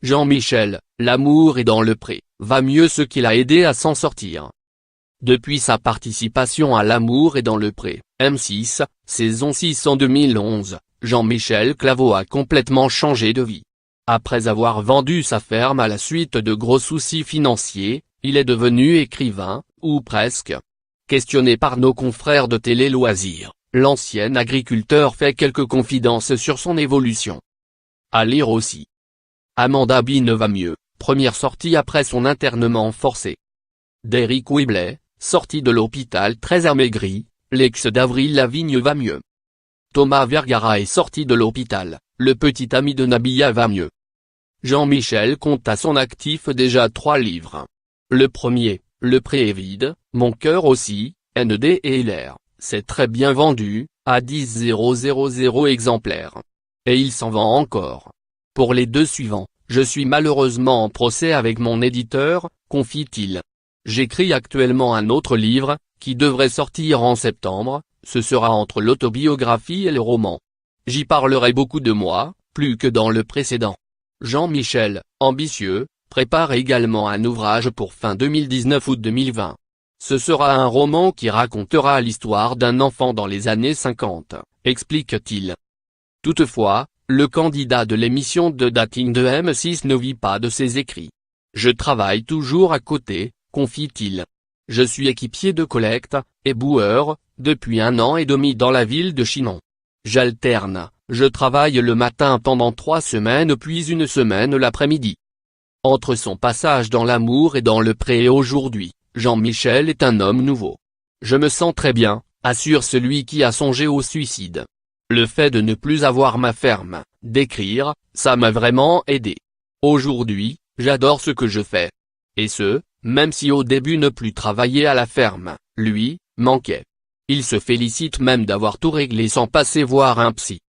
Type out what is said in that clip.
Jean-Michel, l'amour est dans le pré, va mieux ce qui l'a aidé à s'en sortir. Depuis sa participation à L'amour est dans le pré, M6, saison 6 en 2011, Jean-Michel Claveau a complètement changé de vie. Après avoir vendu sa ferme à la suite de gros soucis financiers, il est devenu écrivain, ou presque. Questionné par nos confrères de Télé Loisirs, l'ancien agriculteur fait quelques confidences sur son évolution. À lire aussi. Amanda Bine va mieux, première sortie après son internement forcé. Derrick Whibley, sorti de l'hôpital très amaigri, l'ex d'Avril Lavigne va mieux. Thomas Vergara est sorti de l'hôpital, le petit ami de Nabila va mieux. Jean-Michel compte à son actif déjà 3 livres. Le premier, Le pré est vide, Mon cœur aussi, ND et LR, c'est très bien vendu, à 10 000 exemplaires. Et il s'en vend encore. Pour les 2 suivants, je suis malheureusement en procès avec mon éditeur, confie-t-il. J'écris actuellement un autre livre, qui devrait sortir en septembre, ce sera entre l'autobiographie et le roman. J'y parlerai beaucoup de moi, plus que dans le précédent. Jean-Michel, ambitieux, prépare également un ouvrage pour fin 2019 ou 2020. Ce sera un roman qui racontera l'histoire d'un enfant dans les années 50, explique-t-il. Toutefois, le candidat de l'émission de dating de M6 ne vit pas de ses écrits. Je travaille toujours à côté, confie-t-il. Je suis équipier de collecte, éboueur, depuis 1 an et demi dans la ville de Chinon. J'alterne, je travaille le matin pendant 3 semaines puis 1 semaine l'après-midi. Entre son passage dans L'amour et dans le pré et aujourd'hui, Jean-Michel est un homme nouveau. Je me sens très bien, assure celui qui a songé au suicide. Le fait de ne plus avoir ma ferme, d'écrire, ça m'a vraiment aidé. Aujourd'hui, j'adore ce que je fais. Et ce, même si au début ne plus travailler à la ferme, lui, manquait. Il se félicite même d'avoir tout réglé sans passer voir un psy.